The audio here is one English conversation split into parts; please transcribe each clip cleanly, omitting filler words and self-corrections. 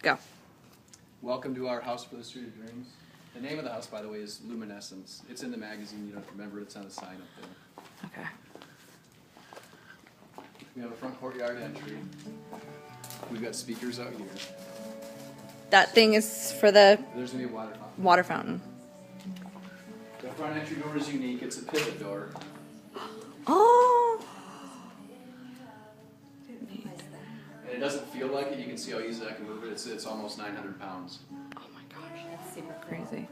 Go. Welcome to our House for the Street of Dreams. The name of the house, by the way, is Luminescence. It's in the magazine. You don't remember. It's on the sign up there. Okay. We have a front courtyard entry. We've got speakers out here. That thing is for the There's going to be a water fountain. water fountain. The front entry door is unique. It's a pivot door. Oh. And it doesn't feel like it. You can see how easy I can move it. It's almost 900 pounds. Oh my gosh, that's super crazy.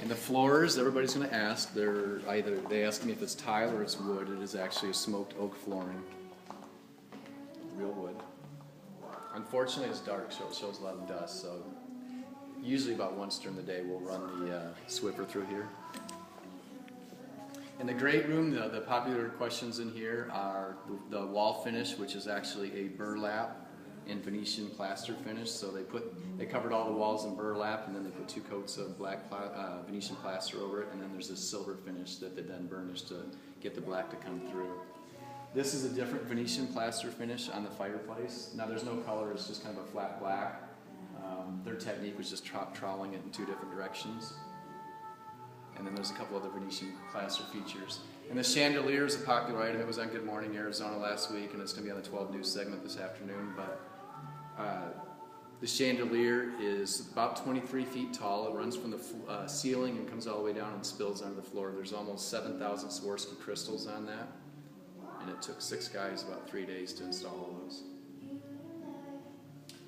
And the floors, everybody's going to ask. They ask me if it's tile or it's wood. It is actually a smoked oak flooring. Real wood. Unfortunately, it's dark, so it shows a lot of dust. So usually about once during the day, we'll run the Swiffer through here. In the great room, the popular questions in here are the wall finish, which is actually a burlap and Venetian plaster finish. So they covered all the walls in burlap, and then they put 2 coats of black Venetian plaster over it, and then there's this silver finish that they then burnish to get the black to come through. This is a different Venetian plaster finish on the fireplace. Now there's no color, it's just kind of a flat black. Their technique was just troweling it in 2 different directions. And then there's a couple other Venetian plaster features. And the chandelier is a popular item. It was on Good Morning Arizona last week, and it's going to be on the 12 News segment this afternoon. But the chandelier is about 23 feet tall. It runs from the ceiling and comes all the way down and spills onto the floor. There's almost 7,000 Swarovski crystals on that. And it took 6 guys about 3 days to install all those.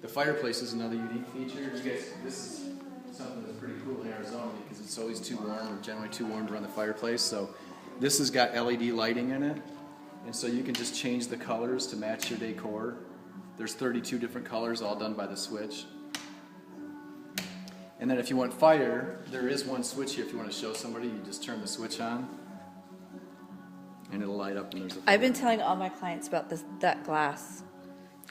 The fireplace is another unique feature. You guys, this is something that's pretty cool in Arizona because it's always too warm, or generally too warm to run the fireplace. So this has got LED lighting in it, and so you can just change the colors to match your decor. There's 32 different colors, all done by the switch. And then if you want fire, there is one switch here. If you want to show somebody, you just turn the switch on, and it'll light up. And there's a fire. I've been telling all my clients about that glass.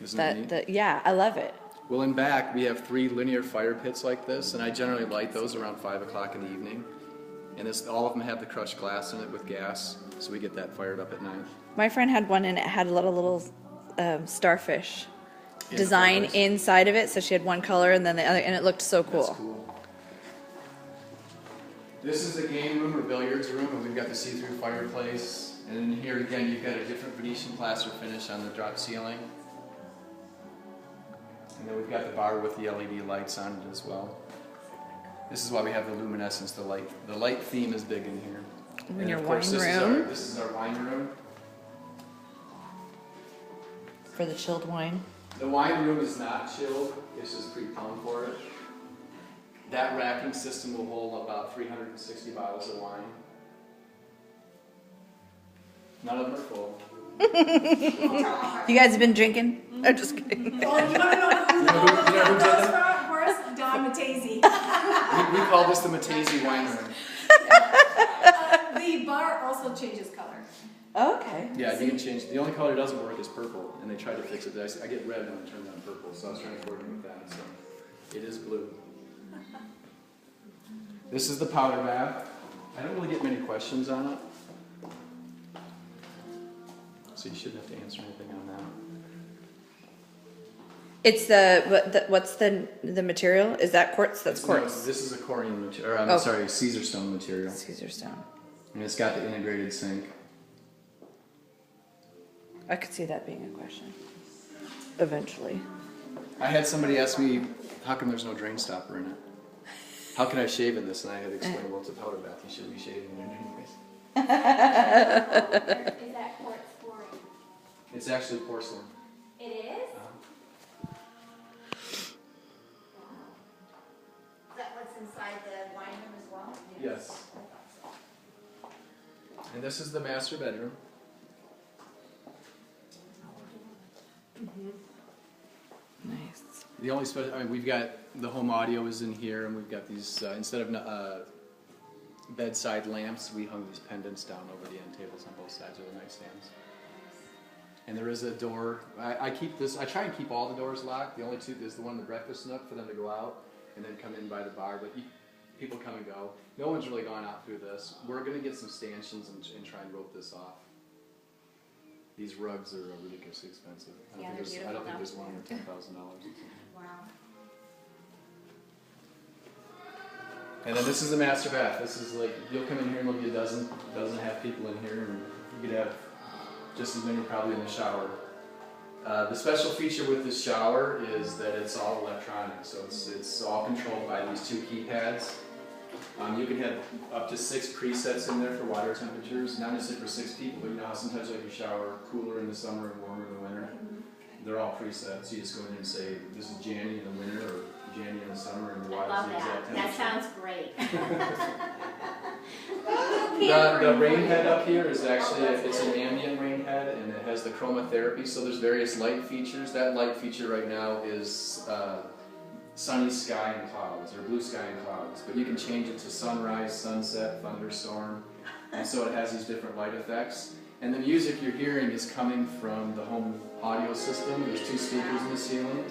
Isn't it neat? Yeah, I love it. Well, in back, we have 3 linear fire pits like this, and I generally light those around 5 o'clock in the evening. And all of them have the crushed glass in it with gas, so we get that fired up at night. My friend had one, and it had a little starfish design colors. inside of it. So she had one color, and then the other, and it looked so cool. That's cool. This is the game room or billiards room, and we've got the see-through fireplace. And in here again, you've got a different Venetian plaster finish on the drop ceiling. And then we've got the bar with the LED lights on it as well. This is why we have the luminescence, the light. The light theme is big in here. In your of course, wine room. This is our wine room. For the chilled wine. The wine room is not chilled. It's just pre-plumbed for it. That racking system will hold about 360 bottles of wine. None of them are full. You guys have been drinking? I'm just kidding. Well, you want to know who You know who did those that? from? Of course, Don Matese. We call this the Matese wine room. The bar also changes color. Okay. Yeah, you can change. The only color that doesn't work is purple, and they tried to fix it. I get red when I turn on purple, so I was trying to coordinate with that. So it is blue. This is the powder bath. I don't really get many questions on it, so you shouldn't have to answer anything on that. It's what's the material? Is that quartz? That's quartz. No, this is a corian material. Oh. Sorry, Caesar stone material. Caesar stone. And it's got the integrated sink. I could see that being a question. Eventually. I had somebody ask me, how come there's no drain stopper in it? How can I shave in this? And I had to explain, well, it's a powder bath. You should be shaving in it anyways. Is that quartz flooring? It's actually porcelain. It is? Is that what's inside the wine room as well? Yes. And this is the master bedroom. Nice. The only special, we've got the home audio is in here, and we've got these, instead of bedside lamps, we hung these pendants down over the end tables on both sides of the nightstands. And there is a door. I try and keep all the doors locked. The only two is the one in the breakfast nook for them to go out and then come in by the bar. But people come and go. No one's really gone out through this. We're going to get some stanchions and try and rope this off. These rugs are ridiculously expensive. Yeah, they're I don't beautiful think now. there's one under $10,000. Wow. And then this is the master bath. This is like, you'll come in here and there'll be a dozen and a half people in here, and you could have just as many probably in the shower. The special feature with this shower is that it's all electronic, so it's all controlled by these two keypads. You can have up to 6 presets in there for water temperatures, not necessarily for 6 people, but you know how sometimes like you shower cooler in the summer and warmer in the winter? They're all preset, so you just go in and say, this is Janny in the winter, or Janny in the summer, and the I water's love the exact that. temperature. That sounds great. The rain head up here is actually, it's an ambient rain head, and it has the chromotherapy, so there's various light features. That light feature right now is sunny sky and clouds, or blue sky and clouds, but you can change it to sunrise, sunset, thunderstorm, and so it has these different light effects. And the music you're hearing is coming from the home audio system. There's 2 speakers in the ceiling,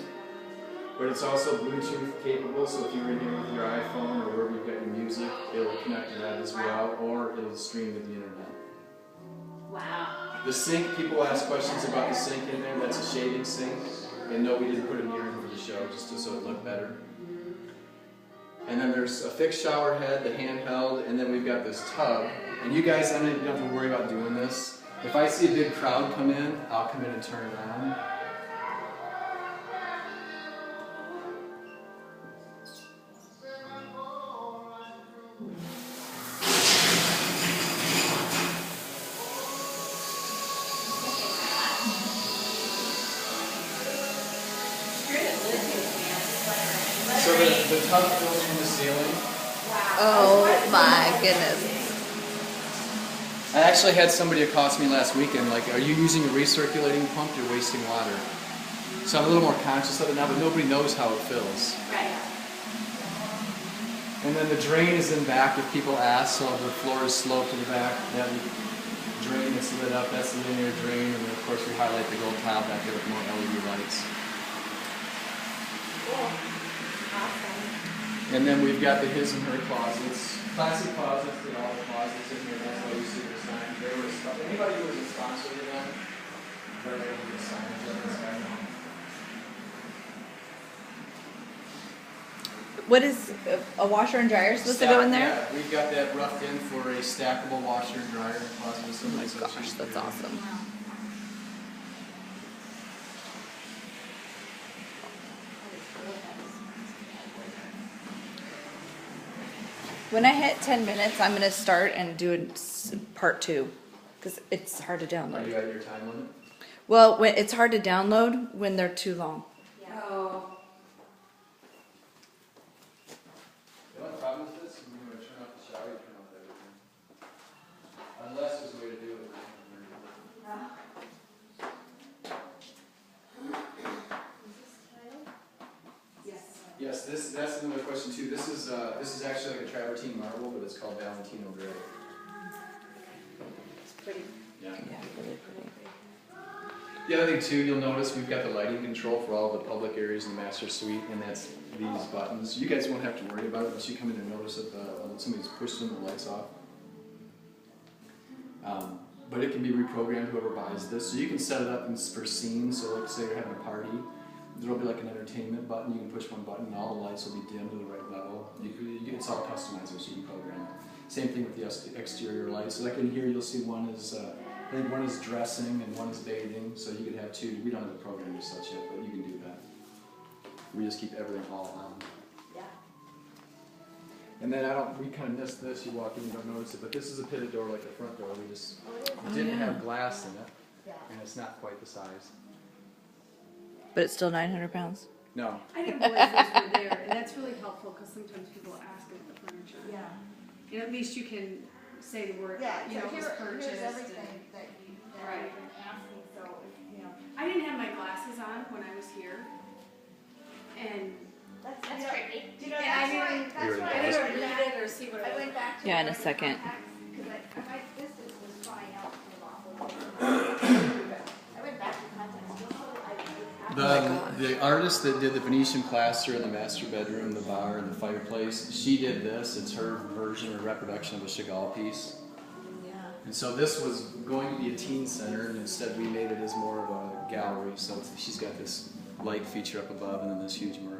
but it's also Bluetooth capable, so if you're in here with your iPhone or wherever you've got your music, it'll connect to that as well, or it'll stream to the internet. Wow. The sink, people ask questions about the sink in there. That's a shaving sink, and no, we didn't put a mirror in for the show, just so it looked better. And then there's a fixed shower head, the handheld, and then we've got this tub. And you guys, you don't have to worry about doing this. If I see a big crowd come in, I'll come in and turn it on. So the tub fills from the ceiling. Oh my goodness. I actually had somebody accost me last weekend, like, are you using a recirculating pump? You're wasting water. So I'm a little more conscious of it now, but nobody knows how it fills. Right. And then the drain is in back if people ask, so the floor is sloped to the back. That drain that's lit up, that's the linear drain, and then of course we highlight the gold tile back there with more LED lights. Cool. Awesome. And then we've got the his and her closets. Classic closets, you know, all the closets in here, that's why you see the sign. There was anybody who was a sponsor to them, right there with the sign, What is a washer and dryer supposed to go in there? Yeah, we've got that roughed in for a stackable washer and dryer in the closet. Oh my gosh, that's awesome. When I hit 10 minutes, I'm going to start and do part 2 because it's hard to Are download. you at your time limit? Well, it's hard to download when they're too long. Oh. The only problem with this is when you turn off the shower, you turn off everything. Unless there's a way to do it. Yes, that's another question too. This is actually like a travertine marble, but it's called Valentino gray. It's pretty. Yeah. Yeah, really pretty. The other thing too, you'll notice we've got the lighting control for all the public areas in the master suite, and that's these buttons. You guys won't have to worry about it unless you come in and notice that somebody's pushed them, the lights off. But it can be reprogrammed, whoever buys this. So you can set it up for scenes. So like say you're having a party, there'll be like an entertainment button. You can push one button and all the lights will be dimmed to the right level. It's all customizable, so you can program it. Same thing with the exterior lights. So like in here you'll see one is, I think one is dressing and one is bathing. So you could have 2. We don't have the program as such yet, but you can do that. We just keep everything all on. Yeah. And then we kind of missed this, you walk in, you don't notice it, but this is a pitted door like the front door. We just didn't have glass in it, Yeah. and it's not quite the size. But it's still 900 pounds. No. I didn't realize those were there, and that's really helpful because sometimes people ask about the furniture. Yeah. You know, at least you can say the word, Yeah, you know, so it was purchased. here's everything that Right. you've been asking, so, you know. I didn't have my glasses on when I was here, and That's tricky. Do you know, Yeah, I that's why, didn't- that's why I I didn't went read back, it or see what I it went was. back to. Yeah, in a second. Because my distance was fine out from the I went back to context. The artist that did the Venetian plaster in the master bedroom, the bar, and the fireplace, she did this. It's her version or reproduction of a Chagall piece. Yeah. And so this was going to be a teen center, and instead we made it as more of a gallery. So she's got this light feature up above, and then this huge mural.